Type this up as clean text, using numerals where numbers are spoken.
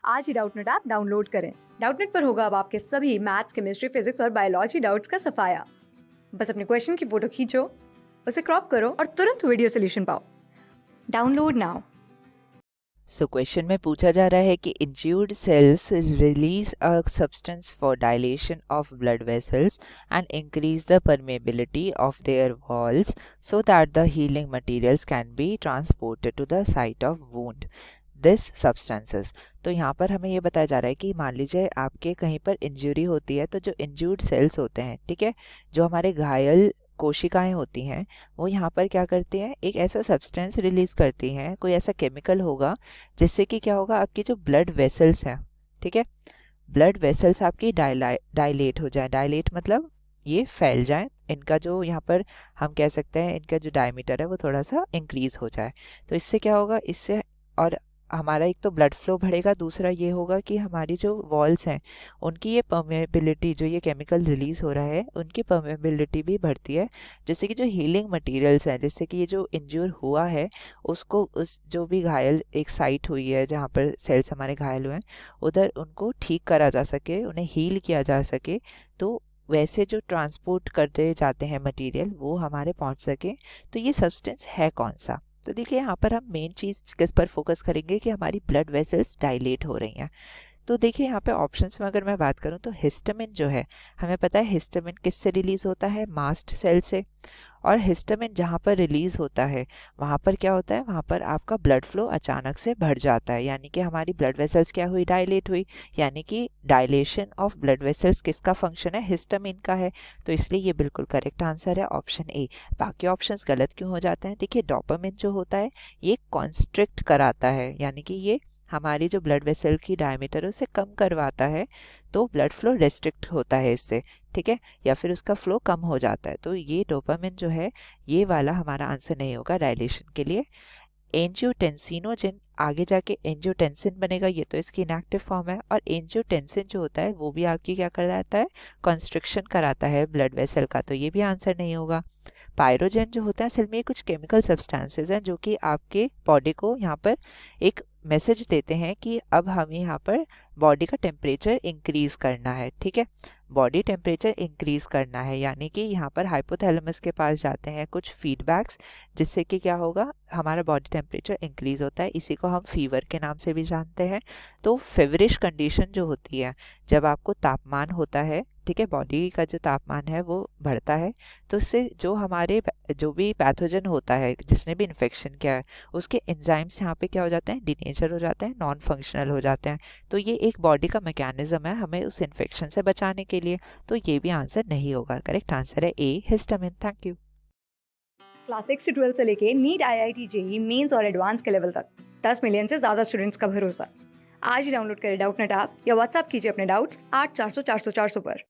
आज ही Doubtnut app download करें। Doubtnut पर होगा अब आपके सभी मैथ्स, केमिस्ट्री, फिजिक्स और बायोलॉजी डाउट्स का सफाया। बस अपने क्वेश्चन की फोटो खींचो, उसे क्रॉप करो और तुरंत वीडियो सोल्यूशन पाओ। Download now. सो क्वेश्चन में पूछा जा रहा है कि injured cells release a substance for dilation of blood vessels and increase the permeability of their walls so that the healing materials can be transported to the site of wound this substances. तो यहाँ पर हमें ये बताया जा रहा है कि मान लीजिए आपके कहीं पर इंजरी होती है, तो जो इंज्यूर्ड सेल्स होते हैं, ठीक है, जो हमारे घायल कोशिकाएं होती हैं, वो यहाँ पर क्या करती हैं, एक ऐसा सब्सटेंस रिलीज करती हैं, कोई ऐसा केमिकल होगा जिससे कि क्या होगा, आपकी जो ब्लड वेसल्स हैं, ठीक है, ब्लड वेसल्स आपकी डायलेट हो जाए। डायलेट मतलब ये फैल जाए, इनका जो यहाँ पर हम कह सकते हैं इनका जो डायमीटर है वो थोड़ा सा इंक्रीज हो जाए। तो इससे क्या होगा, इससे और हमारा एक तो ब्लड फ्लो बढ़ेगा, दूसरा ये होगा कि हमारी जो वॉल्स हैं उनकी ये परमेबिलिटी, जो ये केमिकल रिलीज हो रहा है उनकी परमेबिलिटी भी बढ़ती है, जिससे कि जो हीलिंग मटेरियल्स हैं, जिससे कि ये जो इंज्योर हुआ है उसको, उस जो भी घायल एक साइट हुई है जहाँ पर सेल्स हमारे घायल हुए हैं, उधर उनको ठीक करा जा सके, उन्हें हील किया जा सके। तो वैसे जो ट्रांसपोर्ट करते जाते हैं मटेरियल वो हमारे पहुंच सके। तो ये सब्सटेंस है कौन सा? तो देखिए यहाँ पर हम मेन चीज किस पर फोकस करेंगे कि हमारी ब्लड वेसल्स डायलेट हो रही हैं। तो देखिए यहाँ पे ऑप्शंस में अगर मैं बात करूँ तो हिस्टामिन जो है, हमें पता है हिस्टामिन किससे रिलीज होता है, मास्ट सेल से। और हिस्टामिन जहाँ पर रिलीज होता है वहाँ पर क्या होता है, वहाँ पर आपका ब्लड फ्लो अचानक से बढ़ जाता है, यानी कि हमारी ब्लड वेसल्स क्या हुई, डायलेट हुई। यानी कि डायलेशन ऑफ ब्लड वेसल्स किसका फंक्शन है, हिस्टामिन का है। तो इसलिए ये बिल्कुल करेक्ट आंसर है ऑप्शन ए। बाकी ऑप्शंस गलत क्यों हो जाते हैं? देखिए डोपामिन जो होता है ये कॉन्स्ट्रिक्ट कराता है, यानी कि ये हमारी जो ब्लड वेसल की डायमीटर है उसे कम करवाता है, तो ब्लड फ्लो रेस्ट्रिक्ट होता है इससे, ठीक है, या फिर उसका फ्लो कम हो जाता है। तो ये डोपामिन जो है ये वाला हमारा आंसर नहीं होगा डायलेशन के लिए। एंजियोटेंसिनोजेन आगे जाके एंजियोटेंसिन बनेगा, ये तो इसकी इनएक्टिव फॉर्म है। और एंजियोटेंसिन जो होता है वो भी आपकी क्या कराता है, कंस्ट्रिक्शन कराता है ब्लड वेसल का, तो ये भी आंसर नहीं होगा। पायरोजन जो होता है असल में कुछ केमिकल सब्सटेंसेस हैं जो कि आपके बॉडी को यहाँ पर एक मैसेज देते हैं कि अब हमें यहाँ पर बॉडी का टेम्परेचर इंक्रीज करना है, ठीक है, बॉडी टेम्परेचर इंक्रीज करना है। यानी कि यहाँ पर हाइपोथैलेमस के पास जाते हैं कुछ फीडबैक्स, जिससे कि क्या होगा, हमारा बॉडी टेम्परेचर इंक्रीज होता है। इसी को हम फीवर के नाम से भी जानते हैं। तो फेवरिश कंडीशन जो होती है, जब आपको तापमान होता है, ठीक है, बॉडी का जो तापमान है वो बढ़ता है, तो इससे जो हमारे जो भी पैथोजन होता है जिसने भी इन्फेक्शन किया है उसके एंजाइम्स यहाँ पे क्या हो जाते हैं, डिनेचर हो जाते हैं, नॉन फंक्शनल हो जाते हैं। तो ये एक बॉडी का मैकेनिज्म है हमें उस इन्फेक्शन से बचाने के लिए। तो ये भी आंसर नहीं होगा, करेक्ट आंसर है ए, हिस्टामिन। Thank you. क्लास 6 से 12 से लेके नीट, IIT, जेई मेंस और एडवांस के लेवल तक 10 मिलियन से ज्यादा स्टूडेंट्स का भरोसा। आज ही डाउनलोड करें डाउटनेट ऐप या व्हाट्सएप कीजिए अपने डाउट्स 8400 400 400 पर।